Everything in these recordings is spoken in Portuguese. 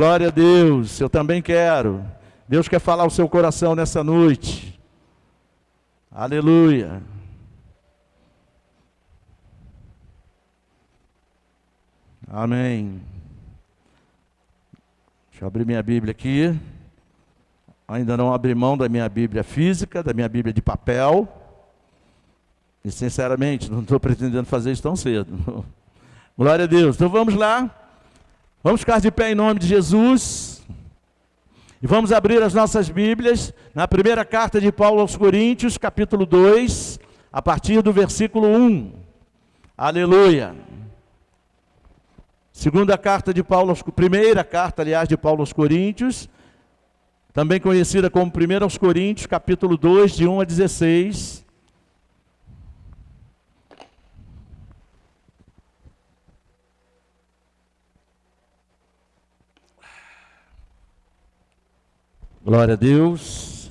Glória a Deus, eu também quero. Deus quer falar ao seu coração nessa noite. Aleluia. Amém. Deixa eu abrir minha Bíblia aqui. Ainda não abri mão da minha Bíblia física, da minha Bíblia de papel. E sinceramente, não estou pretendendo fazer isso tão cedo. Glória a Deus. Então vamos lá. Vamos ficar de pé em nome de Jesus. E vamos abrir as nossas Bíblias na primeira carta de Paulo aos Coríntios, capítulo 2, a partir do versículo 1. Aleluia. Segunda carta de Paulo, primeira carta, aliás, de Paulo aos Coríntios, também conhecida como 1 aos Coríntios, capítulo 2, de 1 a 16. Glória a Deus.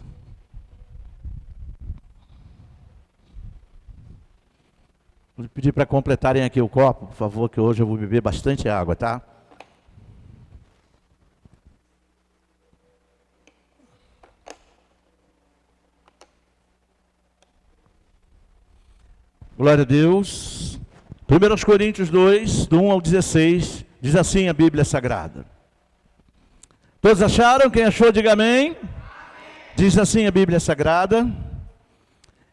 Vou pedir para completarem aqui o copo, por favor, que hoje eu vou beber bastante água, tá? Glória a Deus. 1 Coríntios 2, do 1 ao 16, diz assim a Bíblia Sagrada. Todos acharam? Quem achou, diga amém. Diz assim a Bíblia Sagrada.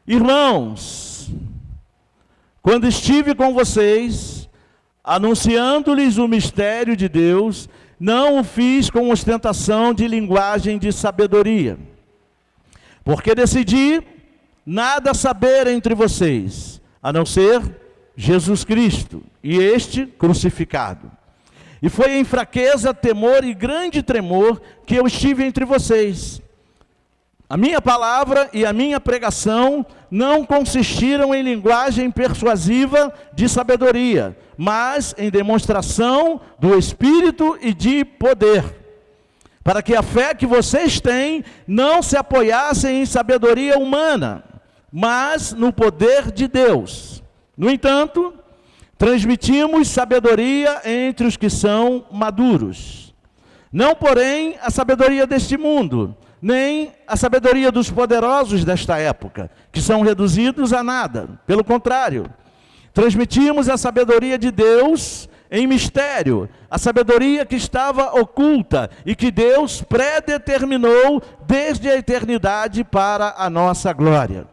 Irmãos, quando estive com vocês, anunciando-lhes o mistério de Deus, não o fiz com ostentação de linguagem de sabedoria, porque decidi nada saber entre vocês, a não ser Jesus Cristo, e este crucificado. E foi em fraqueza, temor e grande tremor que eu estive entre vocês. A minha palavra e a minha pregação não consistiram em linguagem persuasiva de sabedoria, mas em demonstração do Espírito e de poder, para que a fé que vocês têm não se apoiasse em sabedoria humana, mas no poder de Deus. No entanto, transmitimos sabedoria entre os que são maduros. Não, porém, a sabedoria deste mundo, nem a sabedoria dos poderosos desta época, que são reduzidos a nada. Pelo contrário, transmitimos a sabedoria de Deus em mistério, a sabedoria que estava oculta e que Deus predeterminou desde a eternidade para a nossa glória.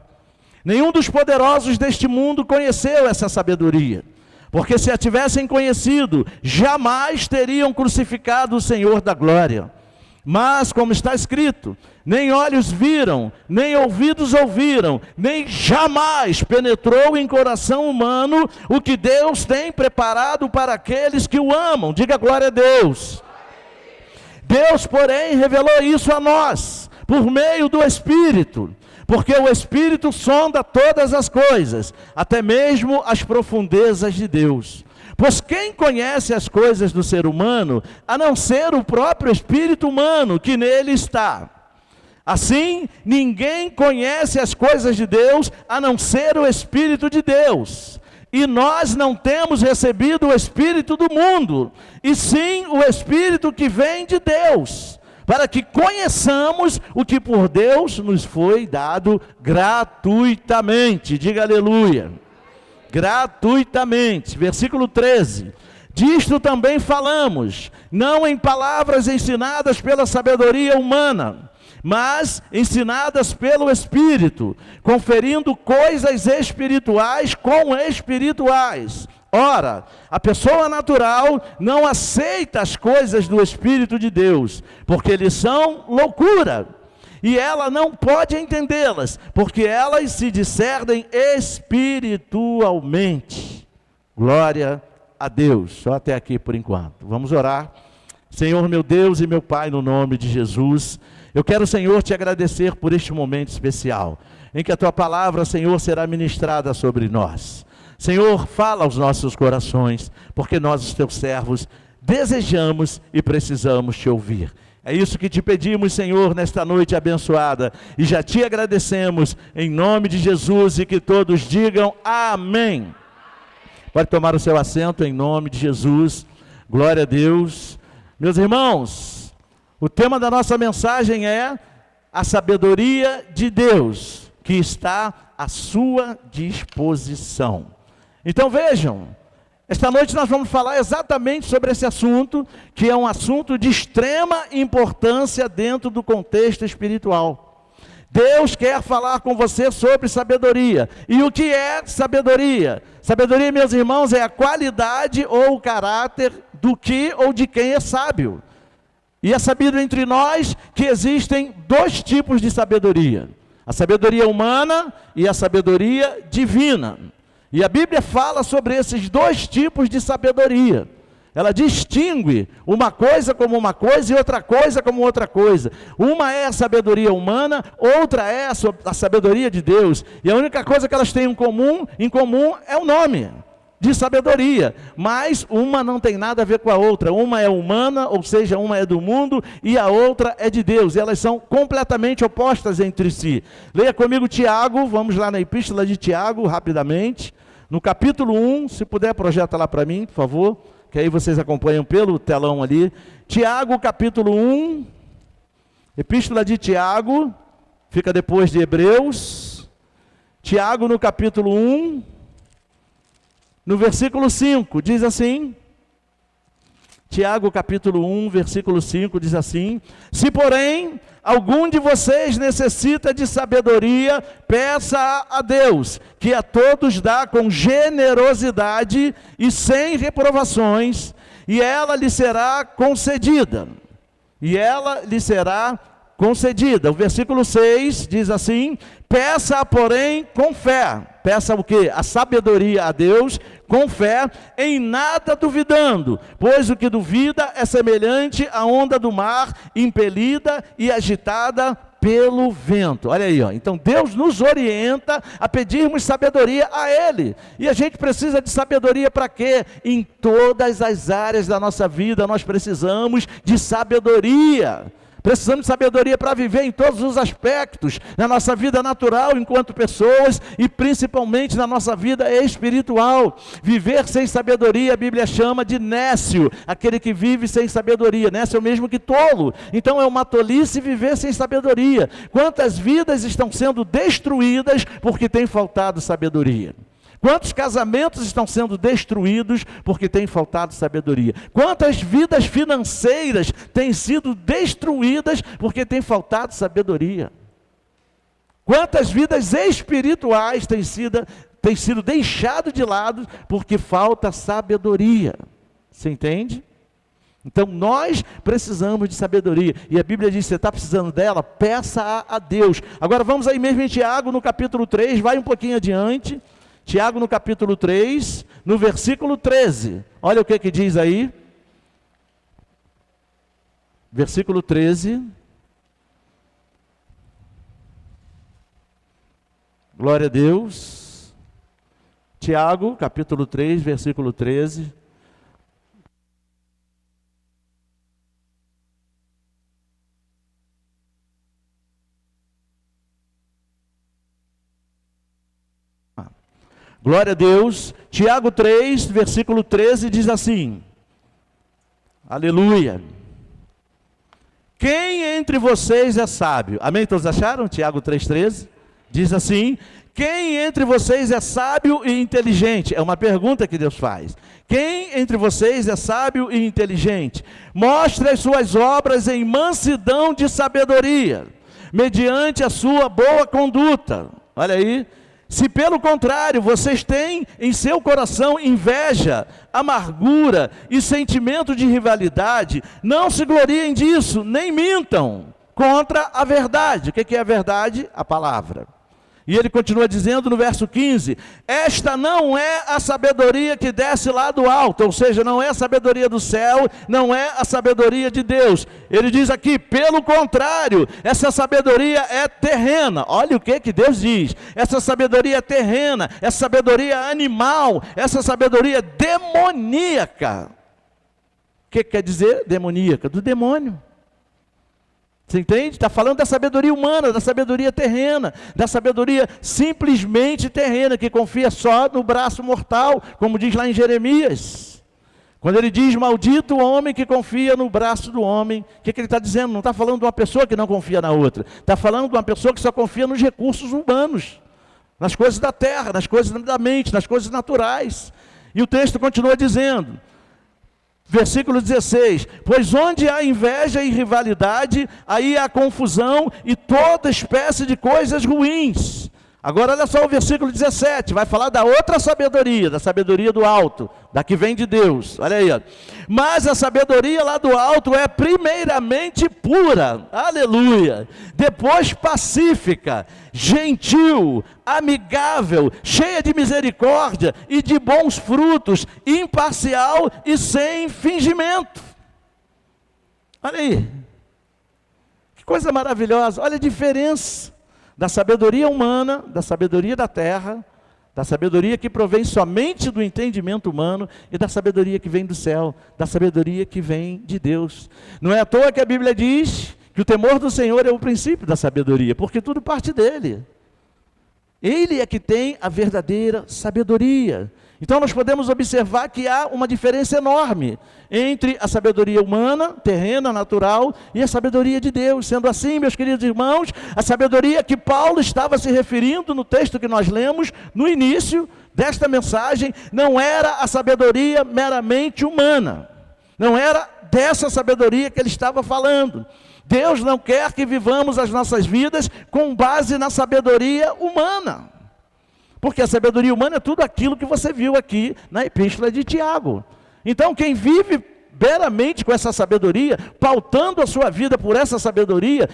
Nenhum dos poderosos deste mundo conheceu essa sabedoria, porque se a tivessem conhecido, jamais teriam crucificado o Senhor da glória. Mas, como está escrito, nem olhos viram, nem ouvidos ouviram, nem jamais penetrou em coração humano o que Deus tem preparado para aqueles que o amam. Diga glória a Deus. Deus, porém, revelou isso a nós, por meio do Espírito. Porque o Espírito sonda todas as coisas, até mesmo as profundezas de Deus. Pois quem conhece as coisas do ser humano, a não ser o próprio Espírito humano que nele está? Assim, ninguém conhece as coisas de Deus, a não ser o Espírito de Deus. E nós não temos recebido o Espírito do mundo, e sim o Espírito que vem de Deus, para que conheçamos o que por Deus nos foi dado gratuitamente. Diga aleluia. Gratuitamente. Versículo 13. Disto também falamos, não em palavras ensinadas pela sabedoria humana, mas ensinadas pelo Espírito, conferindo coisas espirituais com espirituais. Ora, a pessoa natural não aceita as coisas do Espírito de Deus, porque lhes são loucura, e ela não pode entendê-las, porque elas se discernem espiritualmente. Glória a Deus. Só até aqui por enquanto. Vamos orar. Senhor, meu Deus e meu Pai, no nome de Jesus, eu quero, Senhor, te agradecer por este momento especial, em que a tua palavra, Senhor, será ministrada sobre nós. Senhor, fala aos nossos corações, porque nós, os teus servos, desejamos e precisamos te ouvir. É isso que te pedimos, Senhor, nesta noite abençoada, e já te agradecemos em nome de Jesus, e que todos digam amém. Pode tomar o seu assento em nome de Jesus. Glória a Deus. Meus irmãos, O tema da nossa mensagem é a sabedoria de Deus, que está à sua disposição. Então vejam, esta noite nós vamos falar exatamente sobre esse assunto, que é um assunto de extrema importância dentro do contexto espiritual. Deus quer falar com você sobre sabedoria. E o que é sabedoria? Sabedoria, meus irmãos, é a qualidade ou o caráter do que ou de quem é sábio. E é sabido entre nós que existem dois tipos de sabedoria: a sabedoria humana e a sabedoria divina. E a Bíblia fala sobre esses dois tipos de sabedoria. Ela distingue uma coisa como uma coisa e outra coisa como outra coisa. Uma é a sabedoria humana, outra é a sabedoria de Deus. E a única coisa que elas têm em comum é o nome de sabedoria, mas uma não tem nada a ver com a outra. Uma é humana, ou seja, uma é do mundo, e a outra é de Deus. E elas são completamente opostas entre si. Leia comigo Tiago, vamos lá na epístola de Tiago, rapidamente. No capítulo 1, se puder, projeta lá para mim, por favor, que aí vocês acompanham pelo telão ali. Tiago, capítulo 1, epístola de Tiago, fica depois de Hebreus. Tiago, no capítulo 1, no versículo 5, diz assim, Tiago capítulo 1, versículo 5, diz assim: se porém algum de vocês necessita de sabedoria, peça a Deus, que a todos dá com generosidade e sem reprovações, e ela lhe será concedida. E ela lhe será concedida. O versículo 6 diz assim: peça, porém, com fé. Peça o quê? A sabedoria a Deus, com fé, em nada duvidando, pois o que duvida é semelhante à onda do mar, impelida e agitada pelo vento. Olha aí, ó. Então Deus nos orienta a pedirmos sabedoria a Ele. E a gente precisa de sabedoria para quê? Em todas as áreas da nossa vida nós precisamos de sabedoria. Precisamos de sabedoria para viver em todos os aspectos, na nossa vida natural enquanto pessoas e principalmente na nossa vida espiritual. Viver sem sabedoria, a Bíblia chama de nécio, aquele que vive sem sabedoria. Nécio é o mesmo que tolo. Então é uma tolice viver sem sabedoria. Quantas vidas estão sendo destruídas porque tem faltado sabedoria? Quantos casamentos estão sendo destruídos porque tem faltado sabedoria? Quantas vidas financeiras têm sido destruídas porque tem faltado sabedoria? Quantas vidas espirituais têm sido deixadas de lado porque falta sabedoria? Você entende? Então nós precisamos de sabedoria. E a Bíblia diz: você está precisando dela? Peça a Deus. Agora vamos aí mesmo em Tiago, no capítulo 3, vai um pouquinho adiante. Tiago no capítulo 3, no versículo 13, olha o que diz aí, versículo 13, glória a Deus. Tiago, capítulo 3, versículo 13, glória a Deus. Tiago 3, versículo 13 diz assim, aleluia: quem entre vocês é sábio? Amém? Todos acharam? Tiago 3,13 diz assim: quem entre vocês é sábio e inteligente? É uma pergunta que Deus faz. Quem entre vocês é sábio e inteligente? Mostre as suas obras em mansidão de sabedoria, mediante a sua boa conduta. Olha aí. Se pelo contrário vocês têm em seu coração inveja, amargura e sentimento de rivalidade, não se gloriem disso, nem mintam contra a verdade. O que é a verdade? A palavra. E ele continua dizendo no verso 15, esta não é a sabedoria que desce lá do alto, ou seja, não é a sabedoria do céu, não é a sabedoria de Deus. Ele diz aqui, pelo contrário, essa sabedoria é terrena. Olha o que Deus diz, essa sabedoria é terrena, essa sabedoria animal, essa sabedoria demoníaca. O que quer dizer demoníaca? Do demônio. Você entende? Está falando da sabedoria humana, da sabedoria terrena, da sabedoria simplesmente terrena, que confia só no braço mortal, como diz lá em Jeremias. Quando ele diz, maldito o homem que confia no braço do homem, o que ele está dizendo? Não está falando de uma pessoa que não confia na outra. Está falando de uma pessoa que só confia nos recursos humanos, nas coisas da terra, nas coisas da mente, nas coisas naturais. E o texto continua dizendo, versículo 16, pois onde há inveja e rivalidade, aí há confusão e toda espécie de coisas ruins. Agora olha só o versículo 17, vai falar da outra sabedoria, da sabedoria do alto, da que vem de Deus, olha aí, ó. Mas a sabedoria lá do alto é primeiramente pura, aleluia, depois pacífica, gentil, amigável, cheia de misericórdia e de bons frutos, imparcial e sem fingimento. Olha aí, que coisa maravilhosa, olha a diferença da sabedoria humana, da sabedoria da terra, da sabedoria que provém somente do entendimento humano e da sabedoria que vem do céu, da sabedoria que vem de Deus. Não é à toa que a Bíblia diz que o temor do Senhor é o princípio da sabedoria, porque tudo parte dele. Ele é que tem a verdadeira sabedoria. Então nós podemos observar que há uma diferença enorme entre a sabedoria humana, terrena, natural, e a sabedoria de Deus. Sendo assim, meus queridos irmãos, a sabedoria que Paulo estava se referindo no texto que nós lemos no início desta mensagem, não era a sabedoria meramente humana. Não era dessa sabedoria que ele estava falando. Deus não quer que vivamos as nossas vidas com base na sabedoria humana. Porque a sabedoria humana é tudo aquilo que você viu aqui na epístola de Tiago. Então quem vive meramente com essa sabedoria, pautando a sua vida por essa sabedoria,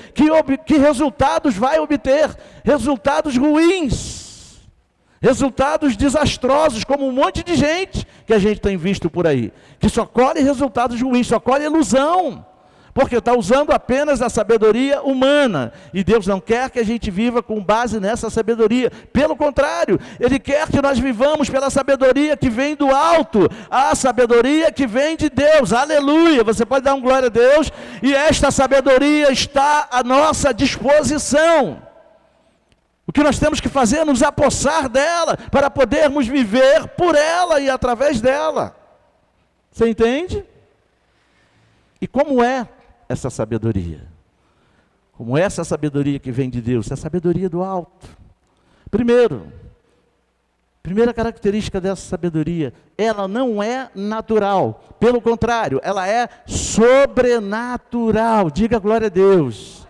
que resultados vai obter? Resultados ruins, resultados desastrosos, como um monte de gente que a gente tem visto por aí, que só colhe resultados ruins, só colhe ilusão, porque está usando apenas a sabedoria humana, e Deus não quer que a gente viva com base nessa sabedoria, pelo contrário, Ele quer que nós vivamos pela sabedoria que vem do alto, a sabedoria que vem de Deus, aleluia, você pode dar um glória a Deus, e esta sabedoria está à nossa disposição. O que nós temos que fazer é nos apossar dela, para podermos viver por ela e através dela. Você entende? E como é essa sabedoria? Como essa sabedoria que vem de Deus? É a sabedoria do alto. Primeira característica dessa sabedoria, ela não é natural. Pelo contrário, ela é sobrenatural. Diga glória a Deus.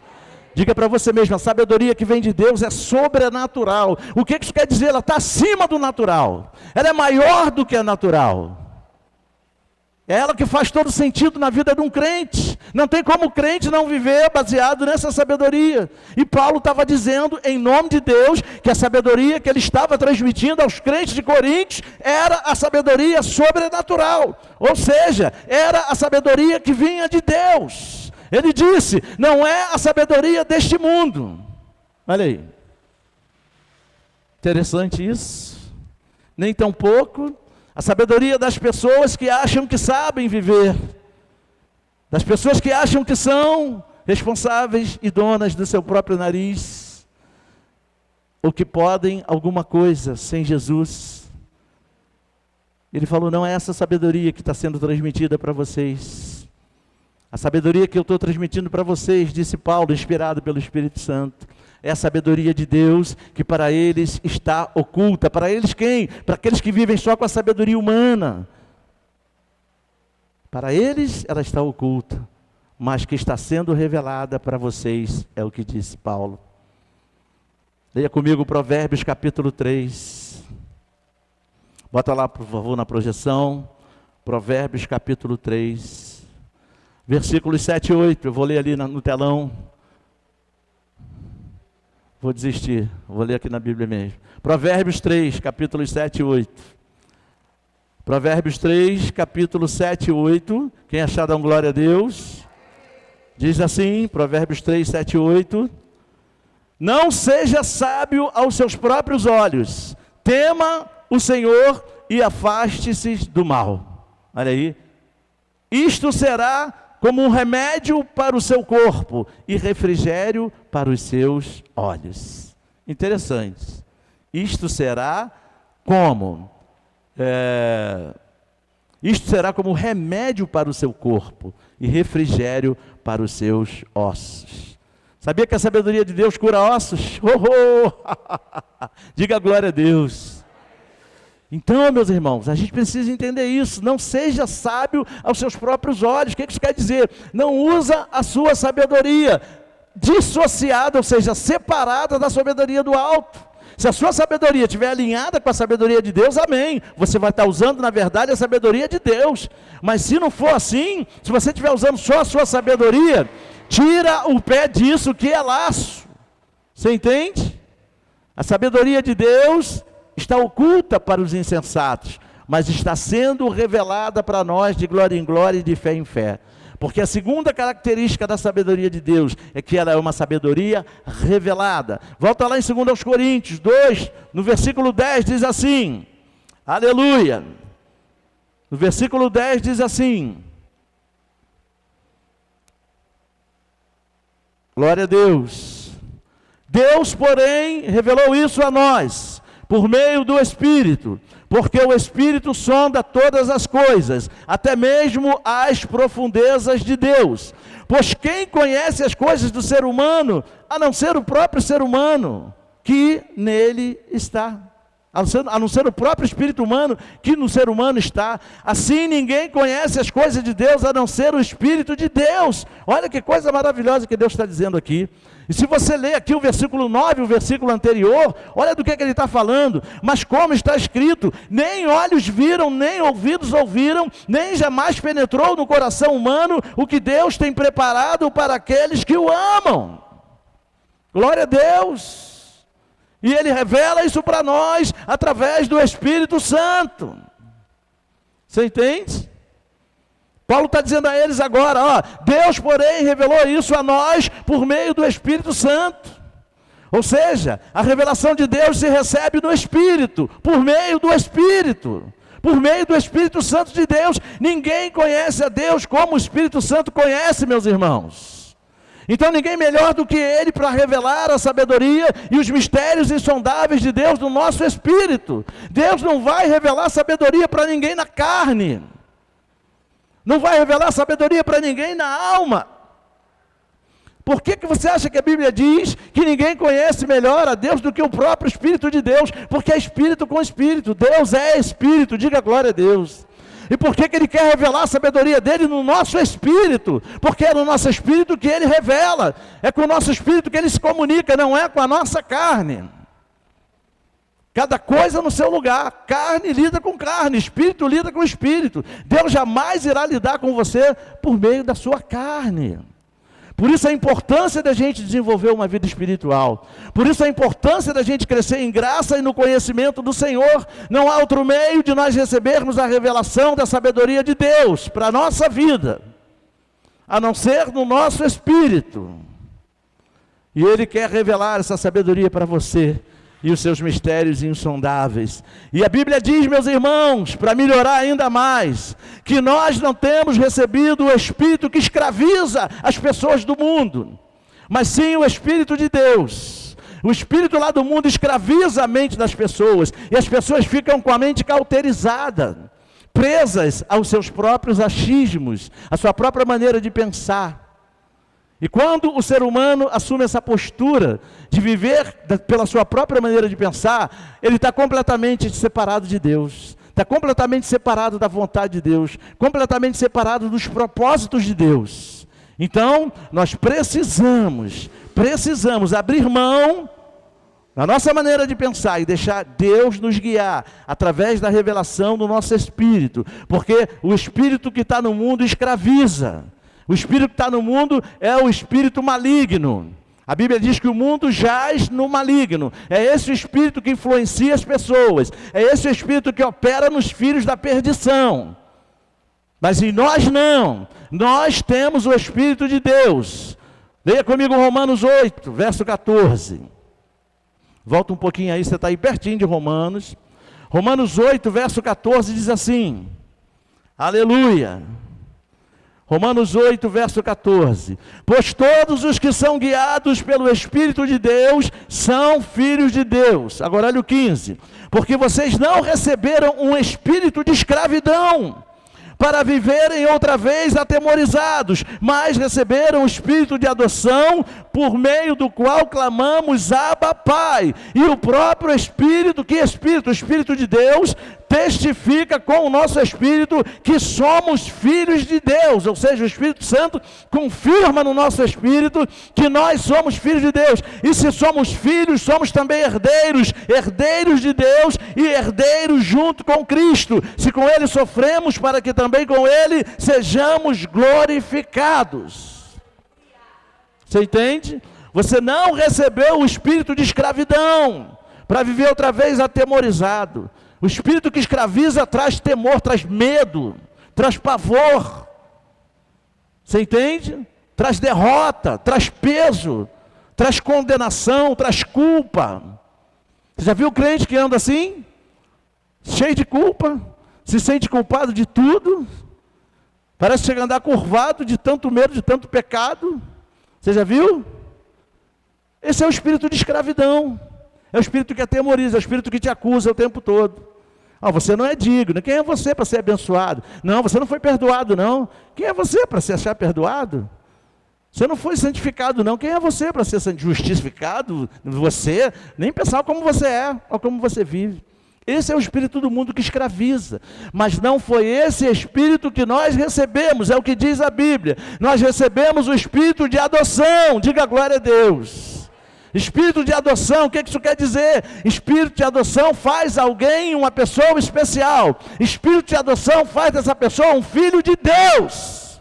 Diga para você mesmo, a sabedoria que vem de Deus é sobrenatural. O que isso quer dizer? Ela está acima do natural. Ela é maior do que a natural. É ela que faz todo sentido na vida de um crente. Não tem como o crente não viver baseado nessa sabedoria. E Paulo estava dizendo, em nome de Deus, que a sabedoria que ele estava transmitindo aos crentes de Coríntios era a sabedoria sobrenatural. Ou seja, era a sabedoria que vinha de Deus. Ele disse, não é a sabedoria deste mundo. Olha aí. Interessante isso. Nem tão pouco. A sabedoria das pessoas que acham que sabem viver, das pessoas que acham que são responsáveis e donas do seu próprio nariz, ou que podem alguma coisa sem Jesus. Ele falou, não é essa sabedoria que está sendo transmitida para vocês. A sabedoria que eu estou transmitindo para vocês, disse Paulo, inspirado pelo Espírito Santo, é a sabedoria de Deus que para eles está oculta. Para eles quem? Para aqueles que vivem só com a sabedoria humana. Para eles ela está oculta, mas que está sendo revelada para vocês, é o que disse Paulo. Leia comigo Provérbios capítulo 3. Bota lá, por favor, na projeção. Provérbios capítulo 3. Versículos 7 e 8. Eu vou ler ali no telão. Vou desistir, vou ler aqui na Bíblia mesmo. Provérbios 3, capítulos 7 e 8. Provérbios 3, capítulo 7 e 8. Quem achar, dá um glória a Deus. Diz assim, Provérbios 3, 7 e 8. Não seja sábio aos seus próprios olhos. Tema o Senhor e afaste-se do mal. Olha aí. Isto será como um remédio para o seu corpo e refrigério para os seus olhos. Interessante. Isto será como? Isto será como remédio para o seu corpo e refrigério para os seus ossos. Sabia que a sabedoria de Deus cura ossos? Diga glória a Deus. Então, meus irmãos, a gente precisa entender isso. Não seja sábio aos seus próprios olhos. O que isso quer dizer? Não usa a sua sabedoria dissociada, ou seja, separada da sabedoria do alto. Se a sua sabedoria estiver alinhada com a sabedoria de Deus, amém. Você vai estar usando, na verdade, a sabedoria de Deus. Mas se não for assim, se você estiver usando só a sua sabedoria, tira o pé disso que é laço. Você entende? A sabedoria de Deus está oculta para os insensatos, mas está sendo revelada para nós de glória em glória e de fé em fé. Porque a segunda característica da sabedoria de Deus é que ela é uma sabedoria revelada. Volta lá em 2 Coríntios 2, no versículo 10 diz assim, aleluia. No versículo 10 diz assim, glória a Deus. Deus, porém, revelou isso a nós, por meio do Espírito, porque o Espírito sonda todas as coisas, até mesmo as profundezas de Deus. Pois quem conhece as coisas do ser humano, a não ser o próprio ser humano que nele está? A não ser o próprio Espírito humano que no ser humano está. Assim ninguém conhece as coisas de Deus, a não ser o Espírito de Deus. Olha que coisa maravilhosa que Deus está dizendo aqui. E se você ler aqui o versículo 9, o versículo anterior, olha do que ele está falando. Mas como está escrito, nem olhos viram, nem ouvidos ouviram, nem jamais penetrou no coração humano o que Deus tem preparado para aqueles que o amam. Glória a Deus. E Ele revela isso para nós através do Espírito Santo. Você entende? Paulo está dizendo a eles agora, ó, Deus, porém, revelou isso a nós por meio do Espírito Santo. Ou seja, a revelação de Deus se recebe no Espírito, por meio do Espírito. Por meio do Espírito Santo de Deus. Ninguém conhece a Deus como o Espírito Santo conhece, meus irmãos. Então ninguém melhor do que Ele para revelar a sabedoria e os mistérios insondáveis de Deus no nosso espírito. Deus não vai revelar sabedoria para ninguém na carne. Não vai revelar sabedoria para ninguém na alma. Por que você acha que a Bíblia diz que ninguém conhece melhor a Deus do que o próprio Espírito de Deus? Porque é Espírito com Espírito. Deus é Espírito, diga glória a Deus. E por que Ele quer revelar a sabedoria dEle no nosso espírito? Porque é no nosso espírito que Ele revela. É com o nosso espírito que Ele se comunica, não é com a nossa carne. Cada coisa no seu lugar. Carne lida com carne, espírito lida com espírito. Deus jamais irá lidar com você por meio da sua carne. Por isso a importância da gente desenvolver uma vida espiritual. Por isso a importância da gente crescer em graça e no conhecimento do Senhor. Não há outro meio de nós recebermos a revelação da sabedoria de Deus para a nossa vida, a não ser no nosso espírito. E Ele quer revelar essa sabedoria para você e os seus mistérios insondáveis. E a Bíblia diz, meus irmãos, para melhorar ainda mais, que nós não temos recebido o Espírito que escraviza as pessoas do mundo, mas sim o Espírito de Deus. O Espírito lá do mundo escraviza a mente das pessoas, e as pessoas ficam com a mente cauterizada, presas aos seus próprios achismos, à sua própria maneira de pensar. E quando o ser humano assume essa postura de viver pela sua própria maneira de pensar, ele está completamente separado de Deus, está completamente separado da vontade de Deus, completamente separado dos propósitos de Deus. Então, nós precisamos abrir mão da nossa maneira de pensar e deixar Deus nos guiar através da revelação do nosso espírito, porque o espírito que está no mundo escraviza. O espírito que está no mundo é o espírito maligno. A Bíblia diz que o mundo jaz no maligno. É esse o espírito que influencia as pessoas. É esse o espírito que opera nos filhos da perdição. Mas em nós não. Nós temos o Espírito de Deus. Leia comigo Romanos 8, verso 14. Volta um pouquinho aí, você está aí pertinho de Romanos. Romanos 8, verso 14 diz assim. Aleluia. Romanos 8, verso 14. Pois todos os que são guiados pelo Espírito de Deus são filhos de Deus. Agora olha o 15. Porque vocês não receberam um espírito de escravidão para viverem outra vez atemorizados, mas receberam o Espírito de adoção, por meio do qual clamamos, Abba, Pai. E o próprio Espírito, que Espírito? O Espírito de Deus, testifica com o nosso Espírito que somos filhos de Deus, ou seja, o Espírito Santo confirma no nosso Espírito que nós somos filhos de Deus, e se somos filhos, somos também herdeiros, herdeiros de Deus e herdeiros junto com Cristo, se com Ele sofremos, para que também com Ele sejamos glorificados. Você entende? Você não recebeu o espírito de escravidão, para viver outra vez atemorizado. O espírito que escraviza traz temor, traz medo, traz pavor. Você entende? Traz derrota, traz peso, traz condenação, traz culpa. Você já viu crente que anda assim? Cheio de culpa, se sente culpado de tudo. Parece chegar a andar curvado de tanto medo, de tanto pecado. Você já viu? Esse é o espírito de escravidão. É o espírito que atemoriza, é o espírito que te acusa o tempo todo. Você não é digno. Quem é você para ser abençoado? Não, você não foi perdoado, não. Quem é você para se achar perdoado? Você não foi santificado, não. Quem é você para ser justificado? Você, nem pensar como você é, ou como você vive. Esse é o espírito do mundo que escraviza. Mas não foi esse espírito que nós recebemos, é o que diz a Bíblia. Nós recebemos o espírito de adoção. Diga glória a Deus. Espírito de adoção, o que isso quer dizer? Espírito de adoção faz alguém uma pessoa especial. Espírito de adoção faz dessa pessoa um filho de Deus.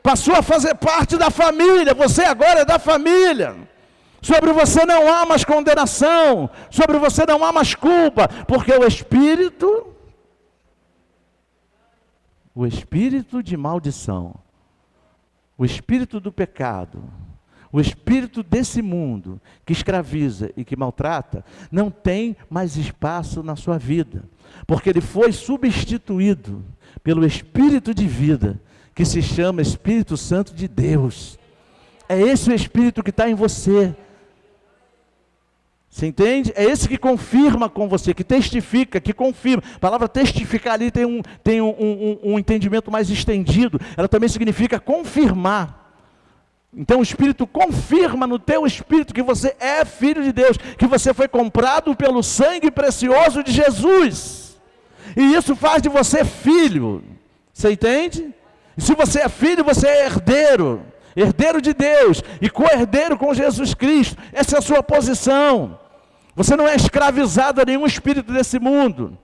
Passou a fazer parte da família, você agora é da família. Sobre você não há mais condenação, sobre você não há mais culpa, porque o espírito de maldição, o espírito do pecado, o espírito desse mundo que escraviza e que maltrata, não tem mais espaço na sua vida, porque ele foi substituído pelo Espírito de vida, que se chama Espírito Santo de Deus. É esse o Espírito que está em você. Você entende? É esse que confirma com você, que testifica, que confirma. A palavra testificar ali tem um entendimento mais estendido. Ela também significa confirmar. Então o Espírito confirma no teu espírito que você é filho de Deus, que você foi comprado pelo sangue precioso de Jesus. E isso faz de você filho. Você entende? E se você é filho, você é herdeiro. Herdeiro de Deus e co-herdeiro com Jesus Cristo. Essa é a sua posição. Você não é escravizado a nenhum espírito desse mundo.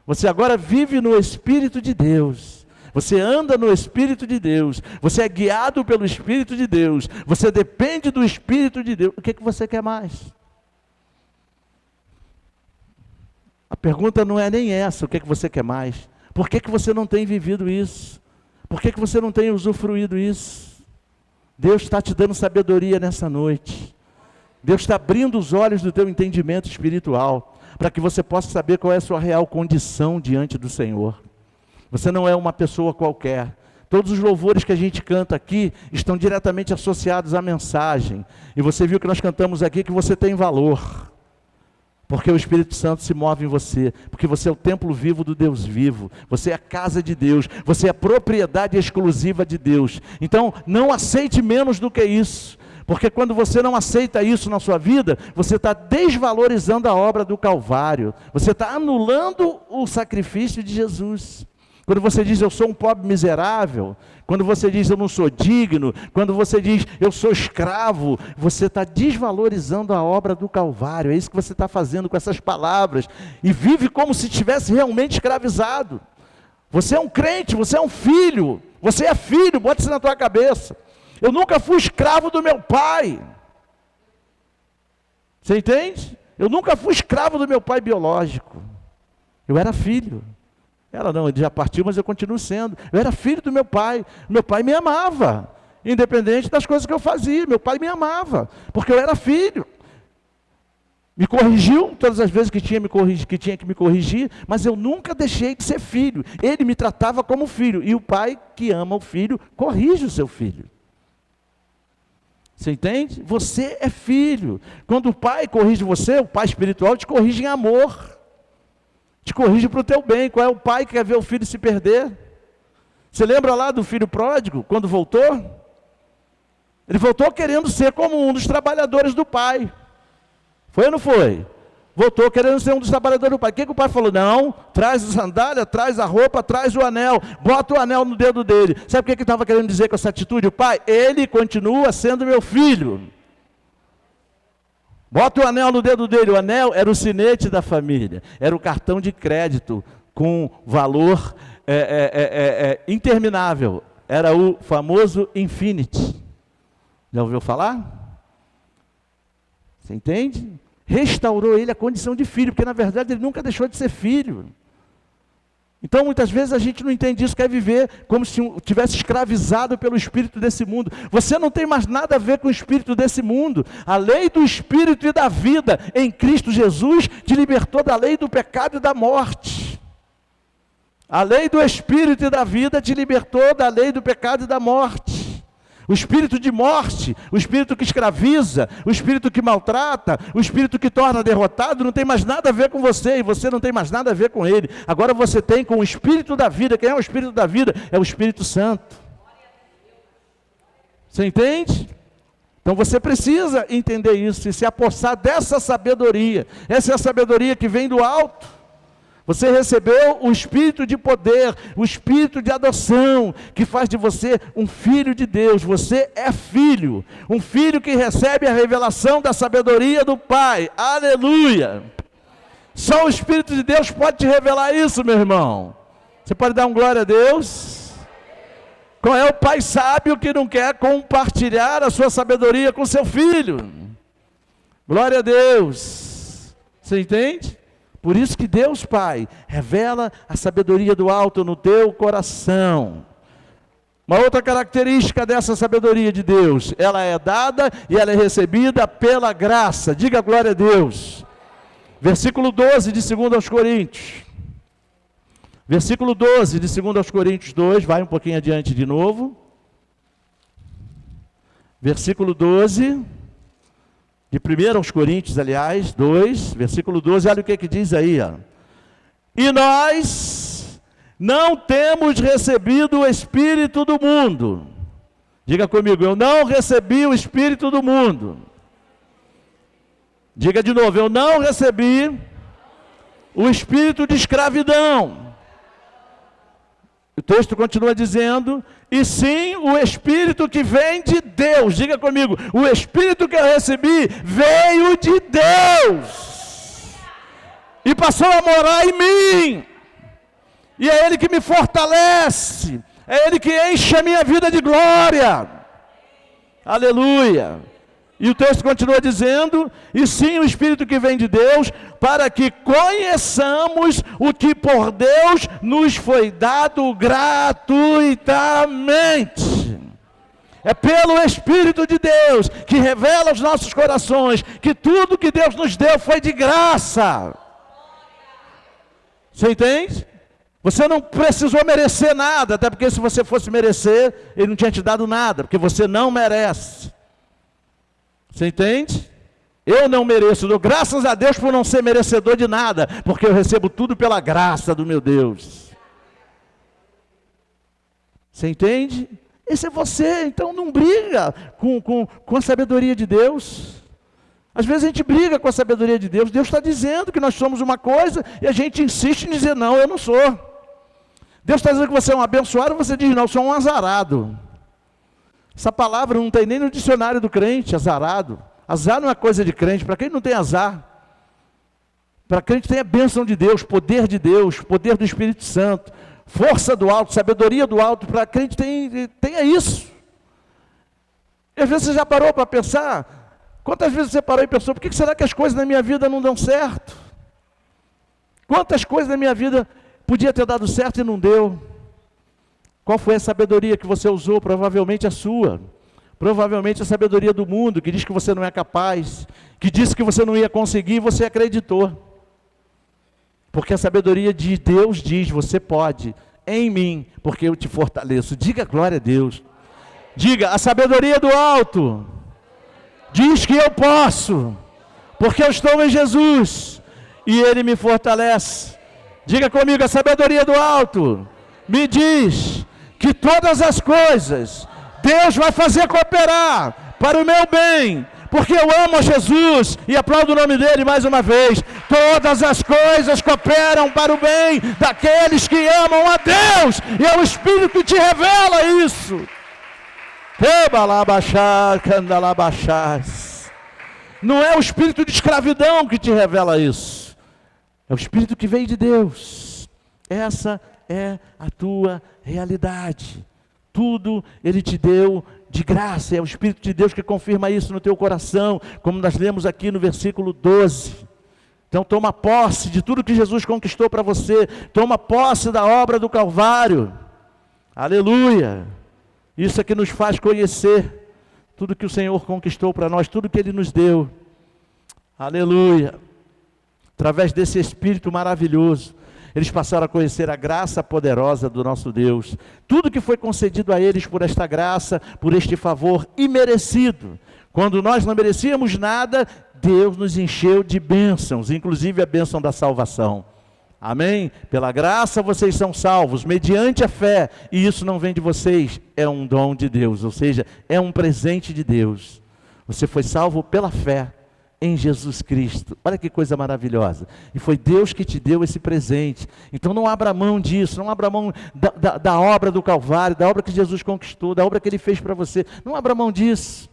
Você agora vive no Espírito de Deus. Você anda no Espírito de Deus. Você é guiado pelo Espírito de Deus. Você depende do Espírito de Deus. O que você quer mais? A pergunta não é nem essa, o que você quer mais? Por que você não tem vivido isso? Por que você não tem usufruído isso? Deus está te dando sabedoria nessa noite. Deus está abrindo os olhos do teu entendimento espiritual, para que você possa saber qual é a sua real condição diante do Senhor. Você não é uma pessoa qualquer. Todos os louvores que a gente canta aqui estão diretamente associados à mensagem. E você viu que nós cantamos aqui que você tem valor. Porque o Espírito Santo se move em você. Porque você é o templo vivo do Deus vivo. Você é a casa de Deus. Você é a propriedade exclusiva de Deus. Então, não aceite menos do que isso. Porque quando você não aceita isso na sua vida, você está desvalorizando a obra do Calvário. Você está anulando o sacrifício de Jesus. Quando você diz eu sou um pobre miserável, quando você diz eu não sou digno, quando você diz eu sou escravo, você está desvalorizando a obra do Calvário. É isso que você está fazendo com essas palavras. E vive como se estivesse realmente escravizado. Você é um crente, você é um filho. Você é filho, bota isso na tua cabeça. Eu nunca fui escravo do meu pai. Você entende? Eu nunca fui escravo do meu pai biológico. Eu era filho. Ela não, ele já partiu, mas eu continuo sendo. Eu era filho do meu pai me amava, independente das coisas que eu fazia, meu pai me amava, porque eu era filho. Me corrigiu todas as vezes que tinha que me corrigir, mas eu nunca deixei de ser filho. Ele me tratava como filho, e o pai que ama o filho, corrige o seu filho. Você entende? Você é filho. Quando o pai corrige você, o pai espiritual te corrige em amor. Te corrige para o teu bem. Qual é o pai que quer ver o filho se perder? Você lembra lá do filho pródigo, quando voltou? Ele voltou querendo ser como um dos trabalhadores do pai. Foi ou não foi? Voltou querendo ser um dos trabalhadores do pai. O que o pai falou? Não, traz a sandália, traz a roupa, traz o anel. Bota o anel no dedo dele. Sabe o que ele estava querendo dizer com essa atitude? O pai, ele continua sendo meu filho. Bota o anel no dedo dele. O anel era o sinete da família. Era o cartão de crédito com valor interminável. Era o famoso Infinity. Já ouviu falar? Você entende? Restaurou ele a condição de filho, porque na verdade ele nunca deixou de ser filho. Então muitas vezes a gente não entende isso, quer viver como se tivesse escravizado pelo espírito desse mundo. Você não tem mais nada a ver com o espírito desse mundo. A lei do espírito e da vida em Cristo Jesus te libertou da lei do pecado e da morte. A lei do espírito e da vida te libertou da lei do pecado e da morte. O espírito de morte, o espírito que escraviza, o espírito que maltrata, o espírito que torna derrotado, não tem mais nada a ver com você, e você não tem mais nada a ver com ele. Agora você tem com o espírito da vida. Quem é o espírito da vida? É o Espírito Santo. Você entende? Então você precisa entender isso e se apossar dessa sabedoria. Essa é a sabedoria que vem do alto. Você recebeu o espírito de poder, o espírito de adoção, que faz de você um filho de Deus. Você é filho, um filho que recebe a revelação da sabedoria do Pai. Aleluia! Só o Espírito de Deus pode te revelar isso, meu irmão. Você pode dar um glória a Deus? Qual é o pai sábio que não quer compartilhar a sua sabedoria com seu filho? Glória a Deus! Você entende? Por isso que Deus Pai revela a sabedoria do alto no teu coração. Uma outra característica dessa sabedoria de Deus, ela é dada e ela é recebida pela graça. Diga glória a Deus. Versículo 12 de 2 aos Coríntios. Versículo 12 de 2 aos Coríntios 2, vai um pouquinho adiante de novo. Versículo 12... de 1 aos Coríntios, aliás, 2, versículo 12, olha o que diz aí, ó. E nós não temos recebido o Espírito do mundo. Diga comigo, eu não recebi o Espírito do mundo. Diga de novo, eu não recebi o Espírito de escravidão. O texto continua dizendo, e sim o Espírito que vem de Deus. Diga comigo, o Espírito que eu recebi veio de Deus. E passou a morar em mim. E é Ele que me fortalece. É Ele que enche a minha vida de glória. Aleluia. E o texto continua dizendo, e sim o Espírito que vem de Deus, para que conheçamos o que por Deus nos foi dado gratuitamente. É pelo Espírito de Deus que revela aos nossos corações que tudo que Deus nos deu foi de graça. Você entende? Você não precisou merecer nada, até porque se você fosse merecer, Ele não tinha te dado nada, porque você não merece. Você entende? Eu não mereço, dou graças a Deus por não ser merecedor de nada, porque eu recebo tudo pela graça do meu Deus. Você entende? Esse é você, então não briga com a sabedoria de Deus. Às vezes a gente briga com a sabedoria de Deus. Deus está dizendo que nós somos uma coisa e a gente insiste em dizer não, eu não sou. Deus está dizendo que você é um abençoado, você diz não, eu sou um azarado. Essa palavra não tem nem no dicionário do crente, azarado. Azar não é coisa de crente, para quem não tem azar. Para crente tem a bênção de Deus, poder do Espírito Santo, força do alto, sabedoria do alto, para crente tenha isso. E às vezes você já parou para pensar, quantas vezes você parou e pensou, por que será que as coisas na minha vida não dão certo? Quantas coisas na minha vida podia ter dado certo e não deu? Qual foi a sabedoria que você usou? Provavelmente a sua. Provavelmente a sabedoria do mundo, que diz que você não é capaz, que disse que você não ia conseguir e você acreditou. Porque a sabedoria de Deus diz, você pode, em mim, porque eu te fortaleço. Diga glória a Deus. Diga, a sabedoria do alto diz que eu posso, porque eu estou em Jesus, e Ele me fortalece. Diga comigo, a sabedoria do alto me diz que todas as coisas Deus vai fazer cooperar para o meu bem, porque eu amo a Jesus e aplaudo o nome dele mais uma vez. Todas as coisas cooperam para o bem daqueles que amam a Deus, e é o Espírito que te revela isso. Não é o espírito de escravidão que te revela isso, é o Espírito que veio de Deus. Essa é a tua realidade. Tudo Ele te deu de graça, é o Espírito de Deus que confirma isso no teu coração, como nós lemos aqui no versículo 12. Então toma posse de tudo que Jesus conquistou para você, toma posse da obra do Calvário, aleluia. Isso é que nos faz conhecer tudo que o Senhor conquistou para nós, tudo que Ele nos deu, aleluia. Através desse Espírito maravilhoso, eles passaram a conhecer a graça poderosa do nosso Deus. Tudo que foi concedido a eles por esta graça, por este favor imerecido. Quando nós não merecíamos nada, Deus nos encheu de bênçãos, inclusive a bênção da salvação. Amém? Pela graça vocês são salvos, mediante a fé. E isso não vem de vocês, é um dom de Deus. Ou seja, é um presente de Deus. Você foi salvo pela fé em Jesus Cristo. Olha que coisa maravilhosa. E foi Deus que te deu esse presente. Então não abra mão disso, não abra mão da obra do Calvário, da obra que Jesus conquistou, da obra que Ele fez para você. Não abra mão disso.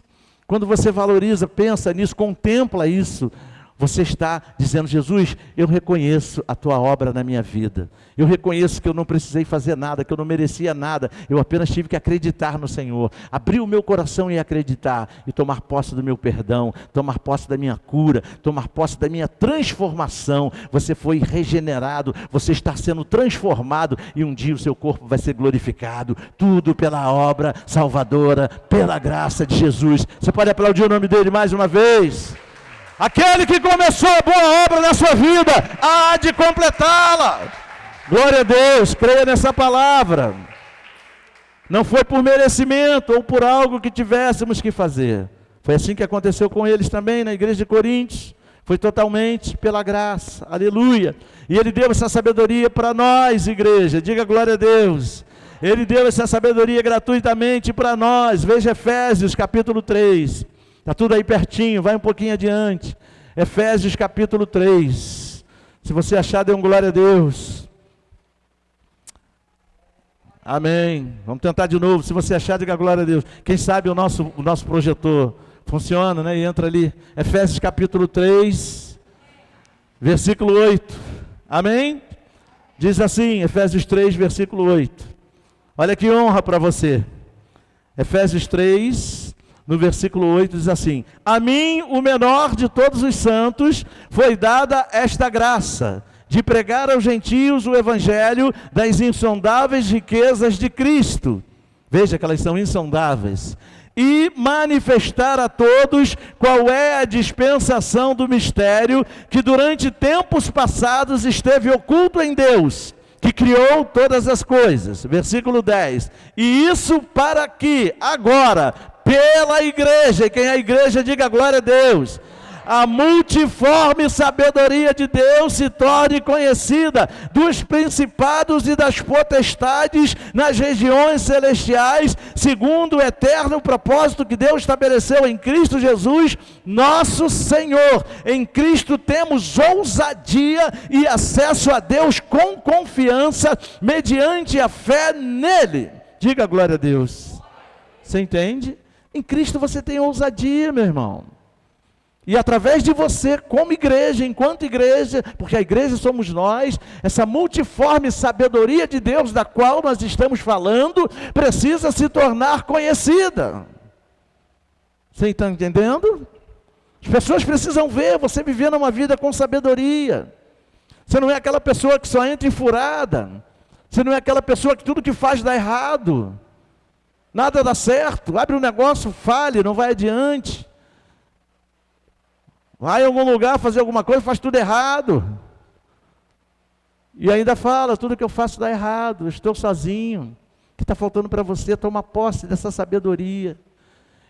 Quando você valoriza, pensa nisso, contempla isso, você está dizendo: Jesus, eu reconheço a tua obra na minha vida. Eu reconheço que eu não precisei fazer nada, que eu não merecia nada. Eu apenas tive que acreditar no Senhor. Abrir o meu coração e acreditar. E tomar posse do meu perdão. Tomar posse da minha cura. Tomar posse da minha transformação. Você foi regenerado. Você está sendo transformado. E um dia o seu corpo vai ser glorificado. Tudo pela obra salvadora, pela graça de Jesus. Você pode aplaudir o nome dele mais uma vez? Aquele que começou a boa obra na sua vida, há de completá-la. Glória a Deus, creia nessa palavra. Não foi por merecimento ou por algo que tivéssemos que fazer. Foi assim que aconteceu com eles também na igreja de Coríntios. Foi totalmente pela graça, aleluia. E Ele deu essa sabedoria para nós, igreja, diga glória a Deus. Ele deu essa sabedoria gratuitamente para nós. Veja Efésios capítulo 3. Está tudo aí pertinho, vai um pouquinho adiante. Efésios capítulo 3. Se você achar, dê um glória a Deus. Amém. Vamos tentar de novo. Se você achar, diga glória a Deus. Quem sabe o nosso projetor funciona, né? E entra ali. Efésios capítulo 3, versículo 8. Amém? Diz assim, Efésios 3, versículo 8. Olha que honra para você. Efésios 3, no versículo 8 diz assim: a mim, o menor de todos os santos, foi dada esta graça, de pregar aos gentios o evangelho das insondáveis riquezas de Cristo. Veja que elas são insondáveis. E manifestar a todos qual é a dispensação do mistério que durante tempos passados esteve oculto em Deus, que criou todas as coisas. Versículo 10. E isso para que agora, pela igreja, e quem é a igreja, diga glória a Deus, a multiforme sabedoria de Deus se torne conhecida dos principados e das potestades nas regiões celestiais, segundo o eterno propósito que Deus estabeleceu em Cristo Jesus, nosso Senhor. Em Cristo temos ousadia e acesso a Deus com confiança, mediante a fé nele. Diga glória a Deus. Você entende? Em Cristo você tem ousadia, meu irmão. E através de você, como igreja, enquanto igreja, porque a igreja somos nós, essa multiforme sabedoria de Deus da qual nós estamos falando, precisa se tornar conhecida. Você está entendendo? As pessoas precisam ver você vivendo uma vida com sabedoria. Você não é aquela pessoa que só entra em furada. Você não é aquela pessoa que tudo que faz dá errado. Nada dá certo. Abre um negócio, falha, não vai adiante. Vai em algum lugar fazer alguma coisa, faz tudo errado. E ainda fala, tudo que eu faço dá errado, eu estou sozinho. O que está faltando para você é tomar posse dessa sabedoria.